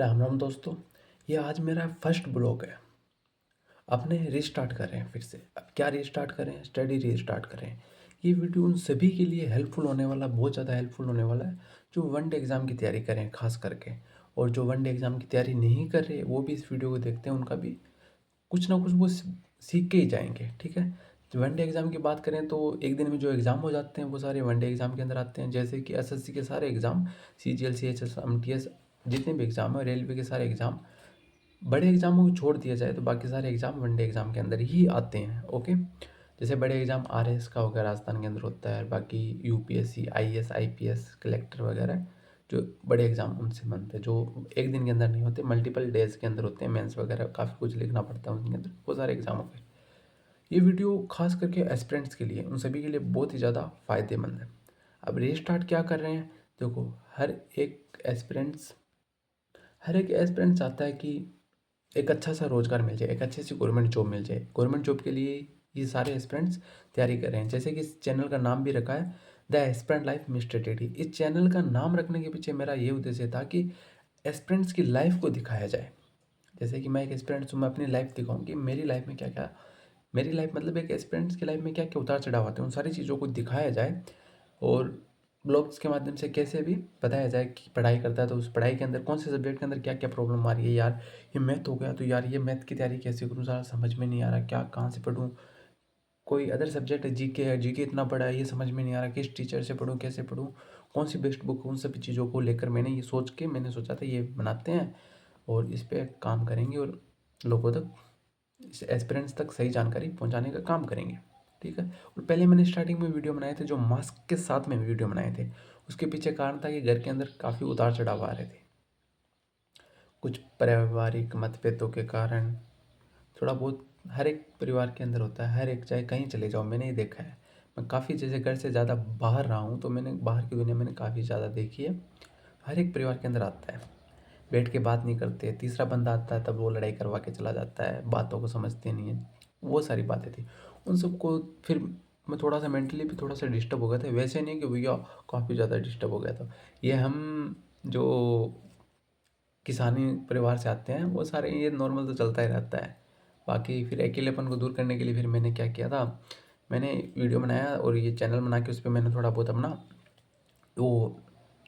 राम राम दोस्तों। ये आज मेरा फर्स्ट ब्लॉग है। अपने रीस्टार्ट कर रहे हैं फिर से। अब क्या रीस्टार्ट करें? स्टडी रीस्टार्ट करें। ये वीडियो उन सभी के लिए हेल्पफुल होने वाला, बहुत ज़्यादा हेल्पफुल होने वाला है जो वनडे एग्ज़ाम की तैयारी करें खास करके। और जो वनडे एग्ज़ाम की तैयारी नहीं कर रहे वो भी इस वीडियो को देखते हैं, उनका भी कुछ ना कुछ वो सीख के ही जाएंगे। ठीक है। जो वनडे एग्ज़ाम की बात करें तो एक दिन में जो एग्ज़ाम हो जाते हैं वो सारे वनडे एग्ज़ाम के अंदर आते हैं। जैसे कि एसएससी के सारे एग्ज़ाम, सीजीएल, सीएचएस, एमटीएस, जितने भी एग्ज़ाम है, रेलवे के सारे एग्ज़ाम, बड़े एग्ज़ामों को छोड़ दिया जाए तो बाकी सारे एग्ज़ाम वनडे एग्ज़ाम के अंदर ही आते हैं। ओके। जैसे बड़े एग्ज़ाम आरएएस का हो गया, राजस्थान के अंदर होता है। बाकी यूपीएससी, आईएएस, आईपीएस, कलेक्टर वगैरह जो बड़े एग्ज़ाम उनसे बनते हैं, जो एक दिन के अंदर नहीं होते, मल्टीपल डेज के अंदर होते हैं। मेंस वगैरह काफ़ी कुछ लिखना पड़ता है उनके अंदर, वो सारे एग्ज़ाम हो गए। ये वीडियो खास करके एस्पिरेंट्स के लिए, उन सभी के लिए बहुत ही ज़्यादा फ़ायदेमंद है। अब रीस्टार्ट क्या कर रहे हैं? देखो, हर एक एस्पिरेंट चाहता है कि एक अच्छा सा रोज़गार मिल जाए, एक अच्छी सी गवर्नमेंट जॉब मिल जाए। गवर्नमेंट जॉब के लिए ये सारे एस्पिरेंट्स तैयारी कर रहे हैं। जैसे कि इस चैनल का नाम भी रखा है the aspirant life mister teddy. इस चैनल का नाम रखने के पीछे मेरा ये उद्देश्य था कि एस्पिरेंट्स की लाइफ को दिखाया जाए। जैसे कि मैं एक एस्पिरेंट हूँ, मैं अपनी लाइफ दिखाऊँ कि मेरी लाइफ में क्या क्या, मेरी लाइफ मतलब एक एस्पिरेंट्स की लाइफ में क्या क्या उतार चढ़ाव आते हैं, उन सारी चीज़ों को दिखाया जाए। और ब्लॉग्स के माध्यम से कैसे भी बताया जाए कि पढ़ाई करता है तो उस पढ़ाई के अंदर कौन से सब्जेक्ट के अंदर क्या क्या प्रॉब्लम आ रही है। यार ये मैथ हो गया तो यार ये मैथ की तैयारी कैसे करूँ, सारा समझ में नहीं आ रहा, क्या कहाँ से पढ़ूँ। कोई अदर सब्जेक्ट है, जीके है, जीके इतना पढ़ा है, ये समझ में नहीं आ रहा, किस टीचर से पढ़ूँ, कैसे पढ़ूँ, कौन सी बेस्ट बुक, उन सभी चीज़ों को लेकर मैंने सोचा था ये बनाते हैं और इस पर काम करेंगे और लोगों तक, एस्पिरेंट्स तक सही जानकारी पहुंचाने का काम करेंगे। ठीक है। और पहले मैंने स्टार्टिंग में वीडियो बनाए थे जो मास्क के साथ में वीडियो बनाए थे। उसके पीछे कारण था कि घर के अंदर काफ़ी उतार चढ़ाव आ रहे थे, कुछ पारिवारिक मतभेदों के कारण। थोड़ा बहुत हर एक परिवार के अंदर होता है, हर एक, चाहे कहीं चले जाओ, मैंने ये देखा है। मैं काफ़ी जैसे घर से ज़्यादा बाहर रहा हूँ तो मैंने बाहर की दुनिया मैंने काफ़ी ज़्यादा देखी है। हर एक परिवार के अंदर आता है, बैठ के बात नहीं करते, तीसरा बंदा आता है तब वो लड़ाई करवा के चला जाता है, बातों को समझते नहीं है। वो सारी बातें थी उन सबको। फिर मैं थोड़ा सा मेंटली भी थोड़ा सा डिस्टर्ब हो गया था। वैसे नहीं कि भैया काफ़ी ज़्यादा डिस्टर्ब हो गया था। ये हम जो किसानी परिवार से आते हैं वो सारे, ये नॉर्मल तो चलता ही रहता है। बाकी फिर अकेलेपन को दूर करने के लिए फिर मैंने क्या किया था, मैंने वीडियो बनाया और ये चैनल बना के उस पर मैंने थोड़ा बहुत अपना वो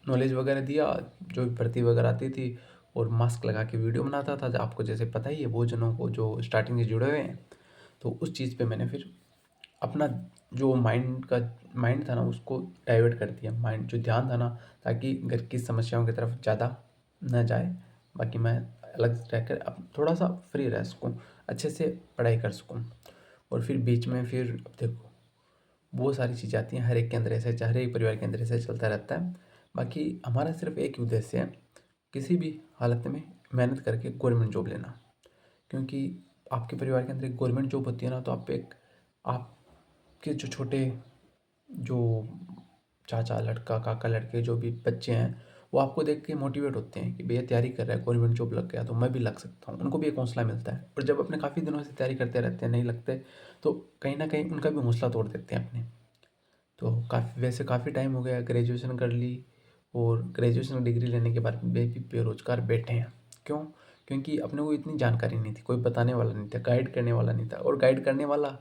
नॉलेज वगैरह दिया, जो भी भर्ती वगैरह आती थी। और मास्क लगा के वीडियो बनाता था, आपको जैसे पता ही है, वो जनों को जो स्टार्टिंग से जुड़े हुए हैं। तो उस चीज़ पे मैंने फिर अपना जो माइंड था ना उसको डाइवर्ट कर दिया, माइंड जो ध्यान था ना, ताकि घर की समस्याओं की तरफ ज़्यादा न जाए। बाकी मैं अलग रहकर अब थोड़ा सा फ्री रह सकूँ, अच्छे से पढ़ाई कर सकूँ। और फिर बीच में फिर अब देखो वो सारी चीज़ें आती हैं, हर एक के अंदर ऐसे, हर एक परिवार के अंदर ऐसे चलता रहता है। बाकी हमारा सिर्फ एक ही उद्देश्य है, किसी भी हालत में मेहनत करके गवर्नमेंट जॉब लेना। क्योंकि आपके परिवार के अंदर एक गवर्नमेंट जॉब होती है ना, तो आपके जो छोटे, जो चाचा लड़का, काका लड़के, जो भी बच्चे हैं, वो आपको देख के मोटिवेट होते हैं कि भैया तैयारी कर रहा है, गवर्नमेंट जॉब लग गया तो मैं भी लग सकता हूँ। उनको भी एक हौसला मिलता है। और जब अपने काफ़ी दिनों से तैयारी करते रहते हैं, नहीं लगते, तो कहीं ना कहीं उनका भी हौसला तोड़ देते हैं अपने। तो काफ़ी टाइम हो गया, ग्रेजुएशन कर ली। और ग्रेजुएशन डिग्री लेने के बाद वे भी बेरोजगार बैठे हैं। क्यों? क्योंकि अपने को इतनी जानकारी नहीं थी, कोई बताने वाला नहीं था, गाइड करने वाला नहीं था। और गाइड करने वाला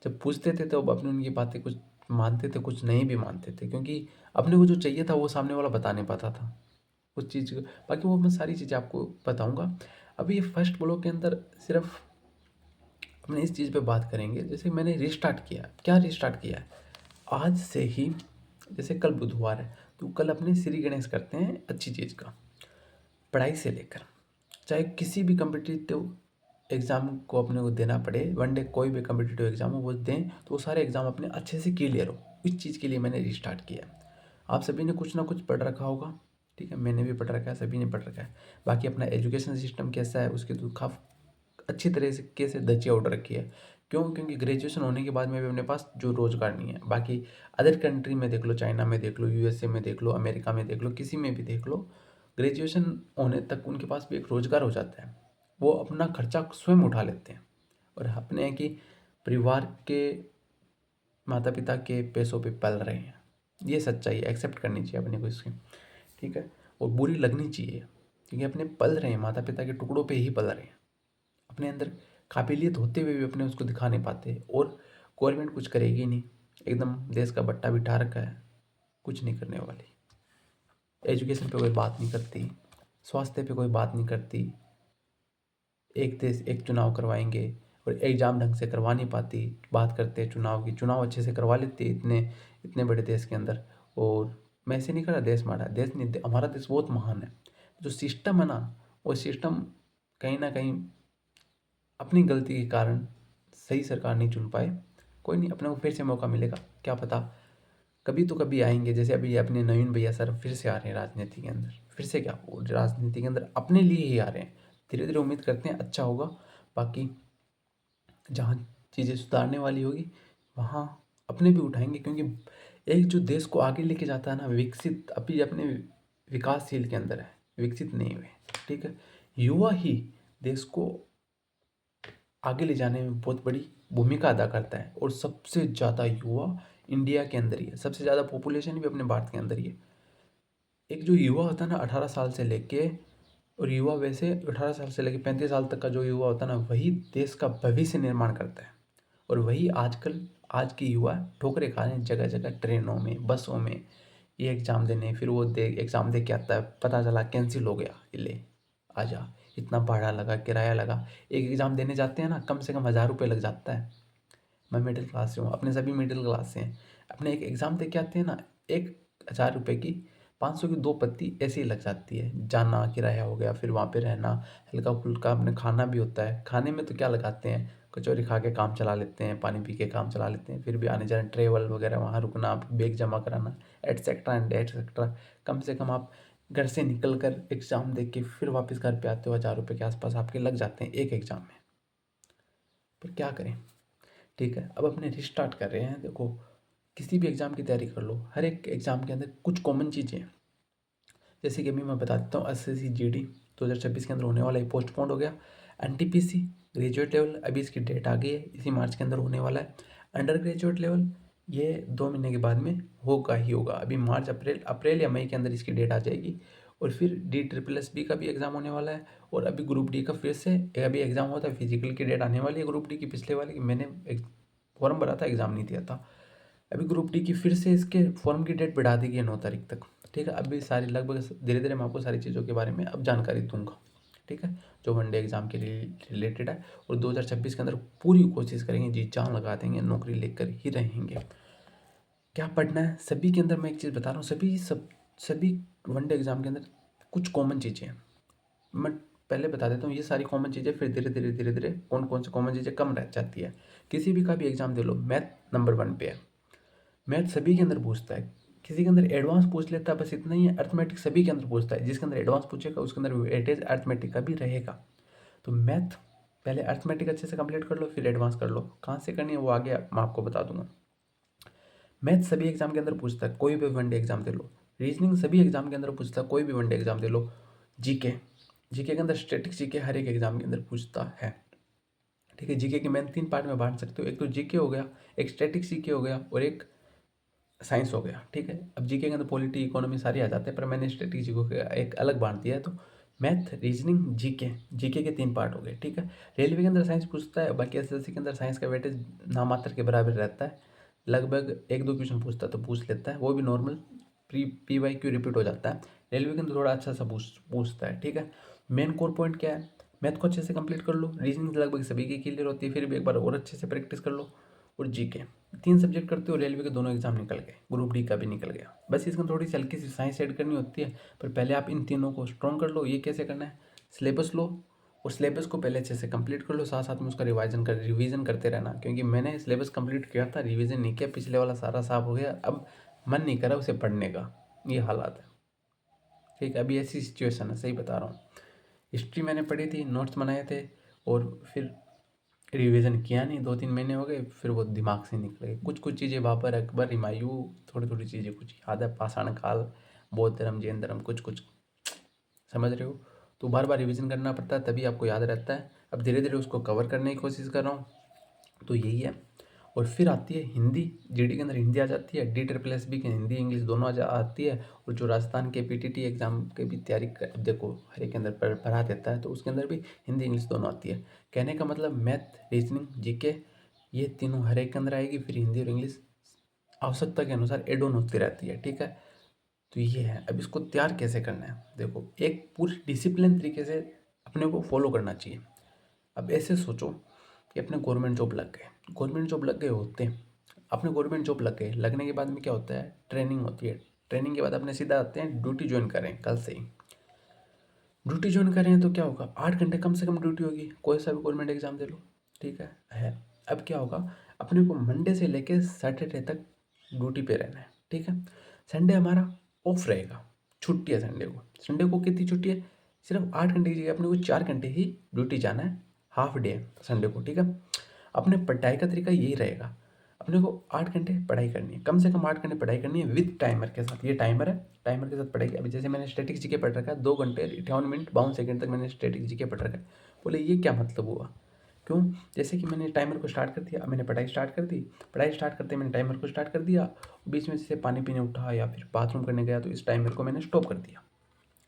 जब पूछते थे तो अपने उनकी बातें कुछ मानते थे, कुछ नहीं भी मानते थे, क्योंकि अपने को जो चाहिए था वो सामने वाला बता नहीं पाता था उस चीज़ को। बाकी वो मैं सारी चीज़ें आपको बताऊंगा। अभी ये फर्स्ट ब्लॉग के अंदर सिर्फ अपने इस चीज़ पे बात करेंगे। जैसे मैंने रिस्टार्ट किया, क्या रिस्टार्ट किया है आज से ही। जैसे कल बुधवार है तो कल अपने श्री गणेश करते हैं अच्छी चीज़ का। पढ़ाई से लेकर चाहे किसी भी कम्पिटिटिव एग्ज़ाम को अपने को देना पड़े, वनडे कोई भी कम्पिटिटिव एग्ज़ाम हो वो दें, तो वो सारे एग्ज़ाम अपने अच्छे से क्लियर हो। इस चीज़ के लिए मैंने रिस्टार्ट किया। आप सभी ने कुछ ना कुछ पढ़ रखा होगा। ठीक है, मैंने भी पढ़ रखा है, सभी ने पढ़ रखा है। बाकी अपना एजुकेशन सिस्टम कैसा है उसकी तो काफ़ी अच्छी तरह से कैसे धज्जियाँ उड़ रखी है। क्यों? क्योंकि ग्रेजुएशन होने के बाद में भी अपने पास जो रोज़गार नहीं है। बाकी अदर कंट्री में देख लो, चाइना में देख लो, यूएसए में देख लो, अमेरिका में देख लो, किसी में भी देख लो, ग्रेजुएशन होने तक उनके पास भी एक रोज़गार हो जाता है। वो अपना खर्चा स्वयं उठा लेते हैं और अपने हैं कि परिवार के, माता पिता के पैसों पे पल रहे हैं। ये सच्चाई एक्सेप्ट करनी चाहिए अपने को इसकी। ठीक है। और बुरी लगनी चाहिए। क्योंकि अपने पल रहे हैं, माता पिता के टुकड़ों पे ही पल रहे हैं, अपने अंदर काबिलियत होते हुए भी अपने उसको दिखा नहीं पाते। और गवर्नमेंट कुछ करेगी नहीं, एकदम देश का बट्टा बिठा रखा है, कुछ नहीं करने वाली। एजुकेशन पे कोई बात नहीं करती, स्वास्थ्य पे कोई बात नहीं करती। एक देश एक चुनाव करवाएंगे और एग्जाम ढंग से करवा नहीं पाती, बात करते हैं चुनाव की, चुनाव अच्छे से करवा लेती है इतने इतने बड़े देश के अंदर। और मैं ऐसे नहीं कर रहा देश हमारा, देश नहीं, हमारा देश बहुत महान है। जो सिस्टम है ना, वो सिस्टम कहीं ना कहीं अपनी गलती के कारण सही सरकार नहीं चुन पाए। कोई नहीं, अपने को फिर से मौका मिलेगा, क्या पता कभी तो कभी आएंगे। जैसे अभी अपने नवीन भैया सर फिर से आ रहे हैं राजनीति के अंदर, फिर से क्या, वो राजनीति के अंदर अपने लिए ही आ रहे हैं। धीरे धीरे उम्मीद करते हैं अच्छा होगा। बाकी जहाँ चीज़ें सुधारने वाली होगी वहाँ अपने भी उठाएंगे, क्योंकि एक जो देश को आगे लेके जाता है ना, विकसित, अभी अपने विकासशील के अंदर है, विकसित नहीं हुए, ठीक है। युवा ही देश को आगे ले जाने में बहुत बड़ी भूमिका अदा करता है। और सबसे ज़्यादा युवा इंडिया के अंदर ही है, सबसे ज़्यादा पॉपुलेशन भी अपने भारत के अंदर ही है। एक जो युवा होता है ना 18 साल से लेके, और युवा वैसे 18 साल से लेके 35 साल तक का जो युवा होता है ना, वही देश का भविष्य निर्माण करता है। और वही आजकल आज के युवा ठोकरे खा रहे हैं जगह जगह, ट्रेनों में, बसों में। ये एग्ज़ाम देने, फिर वो एग्ज़ाम दे के आता है, पता चला कैंसिल हो गया, ले आजा, इतना भाड़ा लगा, किराया लगा। एक एग्ज़ाम देने जाते हैं ना, कम से कम 1000 रुपये लग जाता है। मैं मिडिल क्लास से हूँ, अपने सभी मिडिल क्लास से हैं। अपने एक एग्ज़ाम दे के आते हैं ना, 1000 रुपये की 500 की 2 पत्ती ऐसे ही लग जाती है। जाना किराया हो गया, फिर वहाँ पे रहना, हल्का फुल्का अपने खाना भी होता है। खाने में तो क्या लगाते हैं, कचौरी खा के काम चला लेते हैं, पानी पी के काम चला लेते हैं। फिर भी आने जाने, ट्रेवल वगैरह, वहाँ रुकना, बैग जमा कराना, एटसेट्रा एंड एटसेट्रा। कम से कम आप घर से निकल कर एग्ज़ाम दे के फिर वापस घर पे आते हो, 1000 रुपये के आसपास आपके लग जाते हैं एक एग्ज़ाम में। पर क्या करें, ठीक है। अब अपने रिस्टार्ट कर रहे हैं। देखो, किसी भी एग्ज़ाम की तैयारी कर लो, हर एक एग्ज़ाम के अंदर कुछ कॉमन चीज़ें हैं। जैसे कि अभी मैं बता देता हूँ, एसएससी जीडी 2026 के अंदर होने वाला है, पोस्टपोन्ड हो गया। एनटीपीसी ग्रेजुएट लेवल, अभी इसकी डेट आ गई है, इसी मार्च के अंदर होने वाला है। अंडर ग्रेजुएट लेवल ये 2 महीने के बाद में होगा ही होगा, अभी मार्च अप्रैल या मई के अंदर इसकी डेट आ जाएगी। और फिर DSSB का भी एग्ज़ाम होने वाला है। और अभी ग्रुप डी का फिर से अभी एग्ज़ाम हुआ था, फिजिकल की डेट आने वाली है ग्रुप डी की, पिछले वाले की मैंने फॉर्म भरा था, एग्ज़ाम नहीं दिया था। अभी ग्रुप डी की फिर से इसके फॉर्म की डेट बढ़ा दी गई है 9 तारीख तक, ठीक है। अभी सारी लगभग धीरे धीरे मैं आपको सारी चीज़ों के बारे में अब जानकारी दूंगा, ठीक है, जो वनडे एग्ज़ाम के रिलेटेड है। और 2026 के अंदर पूरी कोशिश करेंगे, जी जान लगा देंगे, नौकरी लेकर ही रहेंगे। क्या पढ़ना है सभी के अंदर, मैं एक चीज़ बता रहा हूँ, सभी वनडे एग्ज़ाम के अंदर कुछ कॉमन चीज़ें हैं। मैं पहले बता देता हूँ ये सारी कॉमन चीज़ें, फिर धीरे धीरे कौन कौन सी कॉमन चीज़ें कम रह जाती है। किसी भी का भी एग्ज़ाम दे लो, मैथ नंबर 1 पे है। मैथ सभी के अंदर पूछता है, किसी के अंदर एडवांस पूछ लेता है, बस इतना ही है। अर्थमेटिक सभी के अंदर पूछता है, जिसके अंदर एडवांस पूछेगा उसके अंदर वेटेज अर्थमेटिक का भी रहेगा। तो मैथ पहले अर्थमेटिक अच्छे से कंप्लीट कर लो, फिर एडवांस कर लो। कहाँ से करनी है वो आगे मैं आपको बता दूंगा। मैथ सभी एग्जाम के अंदर पूछता है, कोई भी वनडे एग्जाम दे लो। रीजनिंग सभी एग्जाम के अंदर पूछता है, कोई भी वनडे एग्जाम दे लो। जीके, जीके के अंदर स्टैटिक्स जीके हर एक एग्जाम के अंदर पूछता है, ठीक है। जीके के मैंने 3 पार्ट में बांट सकते हो, एक तो जीके हो गया, एक स्टैटिक्स जीके हो गया, और एक साइंस हो गया, ठीक है। अब जीके के अंदर पॉलिटी इकोनॉमी सारे आ जाते हैं, पर मैंने स्ट्रेटेजी को एक अलग बांट दिया है। तो मैथ, रीजनिंग, जीके, जीके के 3 पार्ट हो गए, ठीक है। रेलवे के अंदर साइंस पूछता है, बाकी एसएससी के अंदर साइंस का वेटेज नामात्र के बराबर रहता है। लगभग 1-2 क्वेश्चन पूछता है तो पूछ लेता है, वो भी नॉर्मल PYQ रिपीट हो जाता है। रेलवे के अंदर थोड़ा अच्छा सा पूछता है, ठीक है। मेन कोर पॉइंट क्या है, मैथ को अच्छे से कंप्लीट कर लो, रीजनिंग लगभग सभी की क्लियर होती है, फिर भी एक बार और अच्छे से प्रैक्टिस कर लो। और जीके 3 सब्जेक्ट करते हो, रेलवे के दोनों एग्जाम निकल गए, ग्रुप डी का भी निकल गया। बस इसमें थोड़ी सी हल्की सी साइंस ऐड करनी होती है, पर पहले आप इन तीनों को स्ट्रॉन्ग कर लो। ये कैसे करना है, सिलेबस लो, और सिलेबस को पहले अच्छे से कंप्लीट कर लो, साथ साथ में उसका रिवीजन करते रहना। क्योंकि मैंने सिलेबस कंप्लीट किया था, रिवीजन नहीं किया, पिछले वाला सारा साफ हो गया, अब मन नहीं करा उसे पढ़ने का, ये हालात है, ठीक है। अभी ऐसी सिचुएशन है, सही बता रहा हूँ। हिस्ट्री मैंने पढ़ी थी, नोट्स बनाए थे, और फिर रिवीजन किया नहीं, 2-3 महीने हो गए, फिर वो दिमाग से निकल गए। कुछ कुछ चीज़ें बाबर, अकबर, हुमायूं, थोड़ी थोड़ी चीज़ें कुछ याद है, पाषाण काल, बौद्ध धर्म, जैन धर्म, कुछ कुछ समझ रहे हो। तो बार बार रिवीजन करना पड़ता है, तभी आपको याद रहता है। अब धीरे धीरे उसको कवर करने की कोशिश कर रहा हूँ, तो यही है। और फिर आती है हिंदी, जीडी के अंदर हिंदी आ जाती है, DSSB के हिंदी इंग्लिश दोनों आती है। और जो राजस्थान के पीटीटी एग्जाम के भी तैयारी देखो हर एक के अंदर पढ़ा देता है, तो उसके अंदर भी हिंदी इंग्लिश दोनों आती है। कहने का मतलब मैथ, रीजनिंग, जीके ये तीनों हर एक के अंदर आएगी, फिर हिंदी और इंग्लिश आवश्यकता के अनुसार एड ऑन होती रहती है, ठीक है। तो ये है। अब इसको तैयार कैसे करना है, देखो एक पूरी डिसिप्लिन तरीके से अपने को फॉलो करना चाहिए। अब ऐसे सोचो कि अपने गवर्नमेंट जॉब लग गए, गवर्नमेंट जॉब लग गए होते हैं, अपने गवर्नमेंट जॉब लग गए, लगने के बाद में क्या होता है, ट्रेनिंग होती है। ट्रेनिंग के बाद अपने सीधा आते हैं ड्यूटी ज्वाइन करें, कल से ही ड्यूटी ज्वाइन करें तो क्या होगा, 8 घंटे कम से कम ड्यूटी होगी, कोई सा भी गवर्नमेंट एग्जाम दे लो, ठीक है। अब क्या होगा, अपने को मंडे से लेके सैटरडे तक ड्यूटी पे रहना है, ठीक है। संडे हमारा ऑफ रहेगा, छुट्टी है संडे को। संडे को कितनी छुट्टी है, सिर्फ 8 घंटे की जगह अपने को 4 घंटे ही ड्यूटी जाना है, हाफ डे है संडे को, ठीक है। अपने पढ़ाई का तरीका यही रहेगा, अपने को 8 घंटे पढ़ाई करनी है, कम से कम 8 घंटे पढ़ाई करनी है विद टाइमर के साथ। ये टाइमर है, टाइमर के साथ पढ़ाई। अभी जैसे मैंने स्टैटिक जीके पढ़ रखा है, 2 घंटे 58 मिनट 52 सेकंड तक मैंने स्टैटिक जीके पढ़ रखा है। बोले ये क्या मतलब हुआ, क्यों, जैसे कि मैंने टाइमर को स्टार्ट कर दिया, अब मैंने पढ़ाई स्टार्ट कर दी, पढ़ाई स्टार्ट करते मैंने टाइमर को स्टार्ट कर दिया, बीच में से पानी पीने उठा या फिर बाथरूम करने गया तो इस टाइमर को मैंने स्टॉप कर दिया,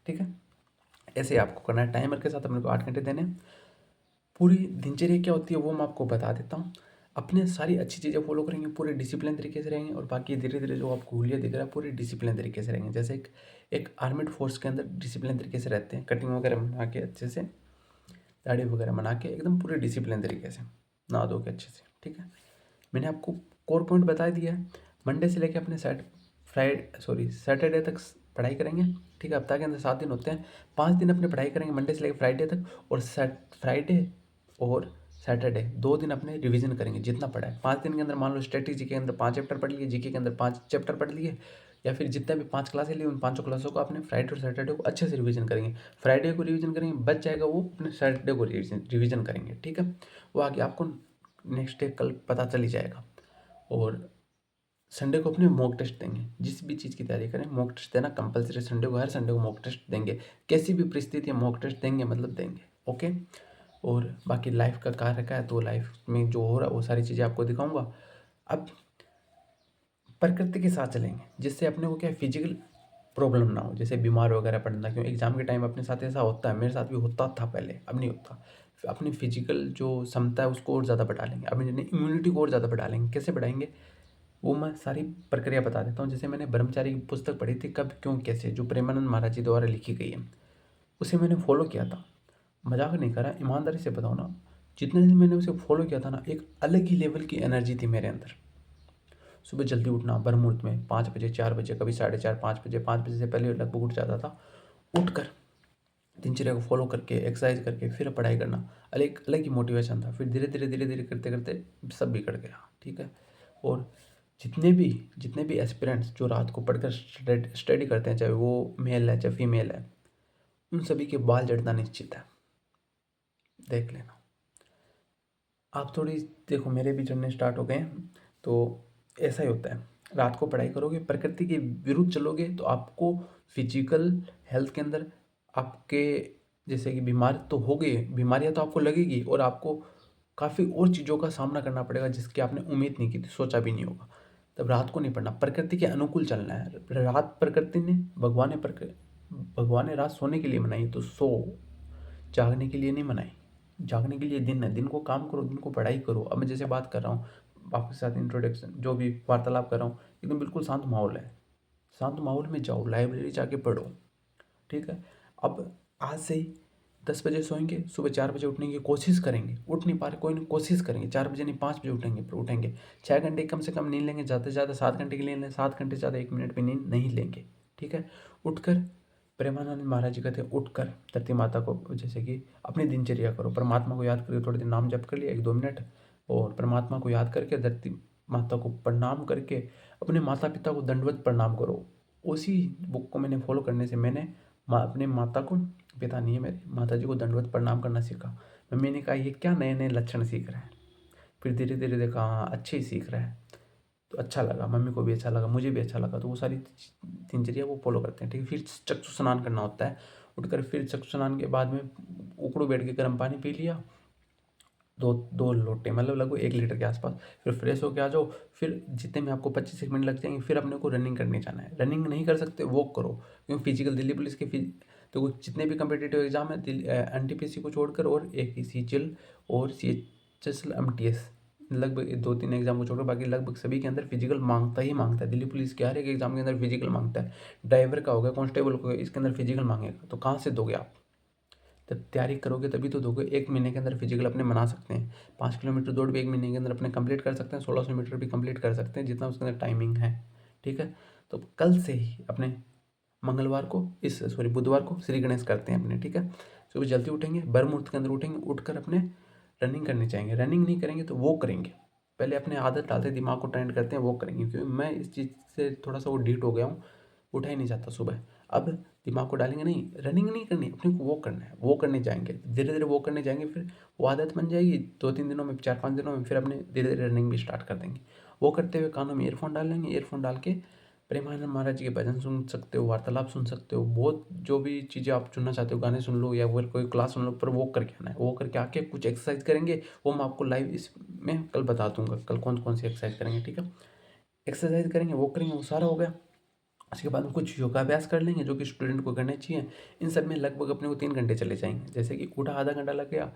ठीक है। ऐसे आपको करना है, टाइमर के साथ अपने को 8 घंटे देने हैं। पूरी दिनचर्या क्या होती है वो मैं आपको बता देता हूँ। अपने सारी अच्छी चीज़ें फॉलो करेंगे, पूरे डिसिप्लिन तरीके से रहेंगे, और बाकी धीरे धीरे जो आपको हुलिया दिख रहा है पूरे डिसिप्लिन तरीके से रहेंगे। जैसे एक आर्मेड फोर्स के अंदर डिसिप्लिन तरीके से रहते हैं, कटिंग वगैरह बना के अच्छे से, दाढ़ी वगैरह बना के एकदम पूरे डिसिप्लिन तरीके से नहा धो के अच्छे से, ठीक है। मैंने आपको कोर पॉइंट बता दिया है। मंडे से लेके अपने सैटरडे तक पढ़ाई करेंगे, ठीक है। हफ्ता के अंदर 7 दिन होते हैं, 5 दिन अपने पढ़ाई करेंगे मंडे से लेकर फ्राइडे तक, और फ्राइडे और सैटरडे 2 दिन अपने रिवीजन करेंगे जितना पढ़ा है। 5 दिन के अंदर मान लो स्ट्रेटेजी के अंदर 5 चैप्टर पढ़ लिए, जीके के अंदर 5 चैप्टर पढ़ लिए, या फिर जितना भी 5 क्लासें ली उन 5 क्लासों को अपने फ्राइडे और सैटरडे को अच्छे से रिवीजन करेंगे। फ्राइडे को रिवीजन करेंगे, बच जाएगा वो अपने सैटरडे को रिवीजन करेंगे, ठीक है। वो आगे आपको नेक्स्ट डे कल पता चल ही जाएगा। और संडे को अपने मॉक टेस्ट देंगे, जिस भी चीज़ की तैयारी करें मॉक टेस्ट देना कंपलसरी। संडे को हर संडे को मॉक टेस्ट देंगे, कैसी भी परिस्थिति है मॉक टेस्ट देंगे, मतलब देंगे, ओके। और बाकी लाइफ का कार्य का है तो लाइफ में जो हो रहा है वो सारी चीज़ें आपको दिखाऊंगा। अब प्रकृति के साथ चलेंगे, जिससे अपने को क्या फिजिकल प्रॉब्लम ना हो, जैसे बीमार वगैरह पड़ना, क्यों एग्जाम के टाइम अपने साथ ऐसा होता है, मेरे साथ भी होता था पहले, अब नहीं होता। अपनी फिजिकल जो क्षमता है उसको और ज़्यादा बढ़ा लेंगे, अपनी इम्यूनिटी को और ज़्यादा बढ़ा लेंगे। कैसे बढ़ाएंगे वो मैं सारी प्रक्रिया बता देता हूँ। जैसे मैंने ब्रह्मचारी की पुस्तक पढ़ी थी, कब क्यों कैसे, जो प्रेमानंद महाराज जी द्वारा लिखी गई है, उसे मैंने फॉलो किया था। मजाक नहीं करा, ईमानदारी से बताओ ना, जितने दिन मैंने उसे फॉलो किया था ना, एक अलग ही लेवल की एनर्जी थी मेरे अंदर। सुबह जल्दी उठना, ब्रह्ममुहूर्त में 5 बजे 4 बजे, कभी 4:30 5 बजे, 5 बजे से पहले लगभग उठ जाता था। उठकर दिनचर्या को फॉलो करके एक्सरसाइज करके फिर पढ़ाई करना, अलग अलग ही मोटिवेशन था। फिर धीरे धीरे करते करते सब बिगड़ गया, ठीक है। और जितने भी एस्पिरेंट्स जो रात को पढ़कर स्टडी करते हैं, चाहे वो मेल है चाहे फीमेल है, उन सभी के बाल झड़ना निश्चित है, देख लेना। आप थोड़ी देखो मेरे भी झड़ने स्टार्ट हो गए हैं, तो ऐसा ही होता है। रात को पढ़ाई करोगे, प्रकृति के विरुद्ध चलोगे, तो आपको फिजिकल हेल्थ के अंदर आपके जैसे कि बीमार तो हो गए, बीमारियां तो आपको लगेगी, और आपको काफ़ी और चीज़ों का सामना करना पड़ेगा जिसकी आपने उम्मीद नहीं की थी, सोचा भी नहीं होगा। तब रात को नहीं पढ़ना, प्रकृति के अनुकूल चलना है। रात प्रकृति ने भगवान ने रात सोने के लिए बनाई, तो सो, जागने के लिए नहीं बनाई। जागने के लिए दिन है, दिन को काम करो, दिन को पढ़ाई करो। अब मैं जैसे बात कर रहा हूँ आपके साथ, इंट्रोडक्शन जो भी वार्तालाप कर रहा हूँ, एकदम बिल्कुल शांत माहौल है, शांत माहौल में जाओ, लाइब्रेरी जाके पढ़ो, ठीक है। अब आज से ही 10 बजे सोएंगे, सुबह 4 बजे उठने की कोशिश करेंगे, उठ नहीं पा रहे कोई नहीं, कोशिश करेंगे 4 बजे नहीं 5 बजे उठेंगे, पर उठेंगे। 6 घंटे कम से कम नींद लेंगे, ज़्यादा से ज़्यादा 7 घंटे की नींद लें, 7 घंटे से ज़्यादा 1 मिनट भी नींद नहीं लेंगे, ठीक है। उठकर प्रेमानंद महाराज जी कहते हैं, उठकर धरती माता को जैसे कि अपनी दिनचर्या करो, परमात्मा को याद करके थोड़े दिन नाम जप कर लिया 1-2 मिनट, और परमात्मा को याद करके धरती माता को प्रणाम करके अपने माता पिता को दंडवत प्रणाम करो। उसी बुक को मैंने फॉलो करने से मैंने अपने माता को, पिता नहीं है मेरे, माता जी को दंडवत प्रणाम करना सीखा। मम्मी ने कहा ये क्या नए नए लक्षण सीख रहे हैं, फिर धीरे धीरे देखा हाँ अच्छे ही सीख रहे हैं, तो अच्छा लगा, मम्मी को भी अच्छा लगा, मुझे भी अच्छा लगा, तो वो सारी दिनचर्या वो फॉलो करते हैं, ठीक है। फिर चक्षु स्नान करना होता है, उठकर फिर चक्षु स्नान के बाद में उकड़ू बैठ के गर्म पानी पी लिया, दो लोटे मतलब लगभग 1 लीटर के आसपास। फिर फ्रेश होके आ जाओ, फिर जितने में आपको 25 मिनट लग जाएंगे, फिर अपने को रनिंग करने जाना है। रनिंग नहीं कर सकते वॉक करो, क्योंकि फिजिकल दिल्ली पुलिस के तो जितने भी कम्पिटेटिव एग्जाम है NTPC को छोड़कर, और एक ही CGL और CHSL MTS, लगभग 2-3 एग्जाम को छोड़कर बाकी लगभग सभी के अंदर फिजिकल मांगता ही मांगता है। दिल्ली पुलिस के हर एक एग्जाम के अंदर फिजिकल मांगता है। ड्राइवर का होगा, कांस्टेबल का होगा, इसके अंदर फिजिकल मांगेगा, तो कहाँ से दोगे आप? तब तैयारी करोगे तभी तो दोगे। 1 महीने के अंदर फिजिकल अपने बना सकते हैं। 5 किलोमीटर दौड़ भी 1 महीने के अंदर अपने कंप्लीट कर सकते हैं। 1600 मीटर भी कंप्लीट कर सकते हैं, जितना उसके अंदर टाइमिंग है। ठीक है, तो कल से ही अपने मंगलवार को बुधवार को श्री गणेश करते हैं अपने। ठीक है, सुबह जल्दी उठेंगे, ब्रह्म मुहूर्त के अंदर उठेंगे, उठकर अपने रनिंग करनी चाहेंगे। रनिंग नहीं करेंगे तो वो करेंगे, पहले अपने आदत डालते हैं, दिमाग को ट्रेंड करते हैं, वो करेंगे। क्योंकि मैं इस चीज़ से थोड़ा सा वो ढीठ हो गया हूँ, उठा ही नहीं जाता सुबह। अब दिमाग को डालेंगे, नहीं रनिंग नहीं करनी, अपने को वो करना है, वो करने जाएंगे, धीरे धीरे वो करने जाएंगे, फिर वो आदत बन जाएगी। 2-3 दिनों में, 4-5 दिनों में फिर अपने धीरे धीरे रनिंग भी स्टार्ट कर देंगे। वो करते हुए कानों में ईयरफोन डाल लेंगे, ईयरफोन डाल के प्रेमानंद महाराज जी के भजन सुन सकते हो, वार्तालाप सुन सकते हो, बहुत जो भी चीज़ें आप सुनना चाहते हो गाने सुन लो, या फिर कोई क्लास सुन लो, पर वो करके आना है। वो करके आके कुछ एक्सरसाइज करेंगे, वो मैं आपको लाइव इसमें कल बता दूंगा, कल कौन कौन सी एक्सरसाइज करेंगे। ठीक है, एक्सरसाइज करेंगे, वो करेंगे, वो सारा हो गया। उसके बाद में कुछ योगाभ्यास कर लेंगे, जो कि स्टूडेंट को करने चाहिए। इन सब में लगभग अपने को 3 घंटे चले जाएंगे। जैसे कि उठा आधा घंटा लग गया,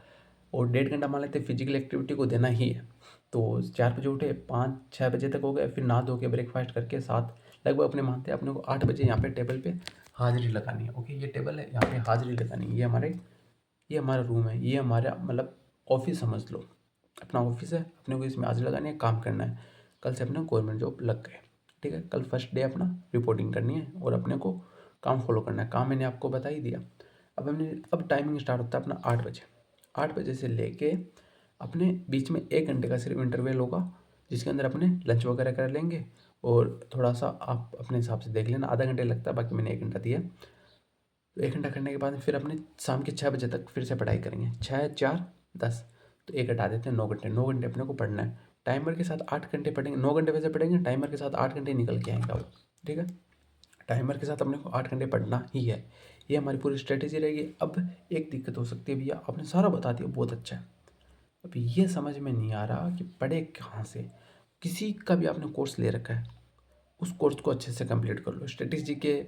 और 1.5 घंटा मान लेते फिजिकल एक्टिविटी को देना ही है। तो 4 बजे उठे, 5-6 बजे तक हो गए, फिर नहा धो के ब्रेकफास्ट करके 7 लगभग अपने मानते हैं अपने को 8 बजे यहाँ पे टेबल पे हाजिरी लगानी है। ओके, ये टेबल है, यहाँ पे हाजिरी लगानी है। ये हमारा रूम है, ये हमारा मतलब ऑफिस समझ लो, अपना ऑफिस है। अपने को इसमें हाजिरी लगानी है, काम करना है। कल से अपने गवर्नमेंट जॉब लग गए। ठीक है, कल फर्स्ट डे अपना रिपोर्टिंग करनी है, और अपने को काम फॉलो करना है। काम मैंने आपको बता ही दिया। अब टाइमिंग स्टार्ट होता है अपना 8 बजे। 8 बजे से लेके अपने बीच में 1 घंटे का सिर्फ इंटरवल होगा, जिसके अंदर अपने लंच वगैरह कर लेंगे। और थोड़ा सा आप अपने हिसाब से देख लेना, आधा घंटे लगता है, बाकी मैंने 1 घंटा दिया। तो 1 घंटा करने के बाद फिर अपने शाम के 6 बजे तक फिर से पढ़ाई करेंगे। 6, 4, 10, तो 1 घटा देते हैं, 9 घंटे। 9 घंटे अपने को पढ़ना है। टाइमर के साथ 8 घंटे पढ़ेंगे, 9 घंटे वैसे पढ़ेंगे, टाइमर के साथ 8 घंटे निकल के आएंगे अब। ठीक है, टाइमर के साथ अपने को 8 घंटे पढ़ना ही है। ये हमारी पूरी स्ट्रेटेजी रहेगी। अब एक दिक्कत हो सकती है, भैया आपने सारा बता दिया, बहुत अच्छा है, अभी ये समझ में नहीं आ रहा कि पढ़े कहाँ से। किसी का भी आपने कोर्स ले रखा है, उस कोर्स को अच्छे से कंप्लीट कर लो। स्ट्रेटेजी के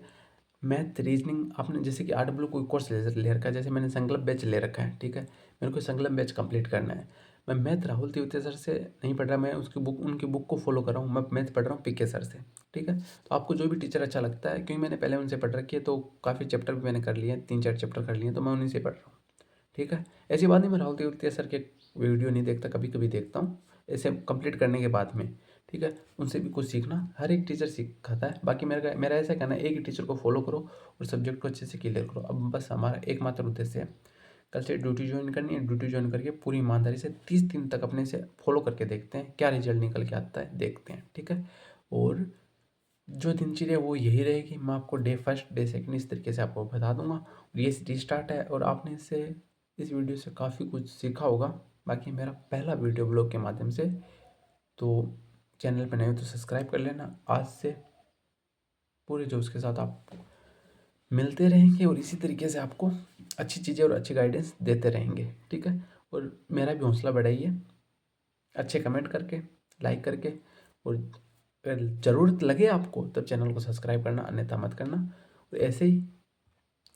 मैथ रीजनिंग आपने जैसे कि RW कोई कोर्स ले रखा है, जैसे मैंने संकल्प बैच ले रखा है। ठीक है, मेरे को संकल्प बैच कंप्लीट करना है। मैं मैथ राहुल तिवते सर से नहीं पढ़ रहा, मैं उनकी बुक को फॉलो कर रहा हूँ। मैं मैथ पढ़ रहा हूँ PK सर से। ठीक है, तो आपको जो भी टीचर अच्छा लगता है, क्योंकि मैंने पहले उनसे पढ़ रखी है, तो काफ़ी चैप्टर भी मैंने कर लिए हैं, 3-4 चैप्टर कर लिए हैं, तो मैं उन्हीं से पढ़ रहा हूँ। ठीक है, ऐसी बात नहीं मैं राहुल तिवते सर के वीडियो नहीं देखता, कभी कभी देखता हूँ ऐसे कंप्लीट करने के बाद में। ठीक है, उनसे भी कुछ सीखना, हर एक टीचर सिखाता है। बाकी मेरा ऐसा कहना है, एक ही टीचर को फॉलो करो और सब्जेक्ट को अच्छे से क्लियर करो। अब बस हमारा एकमात्र उद्देश्य है, कल से ड्यूटी ज्वाइन करनी है। ड्यूटी ज्वाइन करके पूरी ईमानदारी से 30 दिन तक अपने से फॉलो करके देखते हैं, क्या रिजल्ट निकल के आता है, देखते हैं। ठीक है, और जो दिनचर्या वो यही रहेगी। मैं आपको डे फर्स्ट, डे सेकंड इस तरीके से आपको बता दूंगा। और ये रिस्टार्ट है, और आपने इस वीडियो से काफ़ी कुछ सीखा होगा। बाकी मेरा पहला वीडियो ब्लॉग के माध्यम से, तो चैनल पर नए हो तो सब्सक्राइब कर लेना। आज से पूरे जोश के साथ आप मिलते रहेंगे, और इसी तरीके से आपको अच्छी चीज़ें और अच्छी गाइडेंस देते रहेंगे। ठीक है, और मेरा भी हौसला बढ़ाइए अच्छे कमेंट करके, लाइक करके, और अगर ज़रूरत लगे आपको तब चैनल को सब्सक्राइब करना, अन्यथा मत करना। और ऐसे ही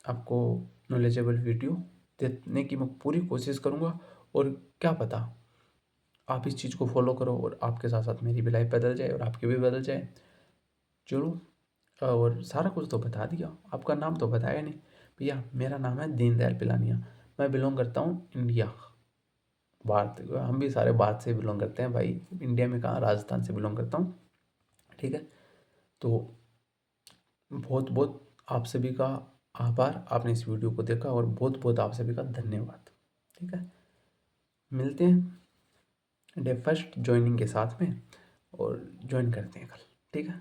आपको नॉलेजेबल वीडियो देने की मैं पूरी कोशिश करूँगा। और क्या पता आप इस चीज़ को फॉलो करो, और आपके साथ साथ मेरी भी लाइफ बदल जाए, और आपकी भी बदल जाए। चलो, और सारा कुछ तो बता दिया, आपका नाम तो बताया नहीं। भैया मेरा नाम है दीनदयाल पिलानिया, मैं बिलोंग करता हूँ इंडिया, भारत। हम भी सारे भारत से बिलोंग करते हैं भाई, इंडिया में कहाँ, राजस्थान से बिलोंग करता हूँ। ठीक है, तो बहुत बहुत आप सभी का आभार, आपने इस वीडियो को देखा, और बहुत बहुत आप सभी का धन्यवाद। ठीक है, मिलते हैं डे फर्स्ट ज्वाइनिंग के साथ में, और ज्वाइन करते हैं कल। ठीक है।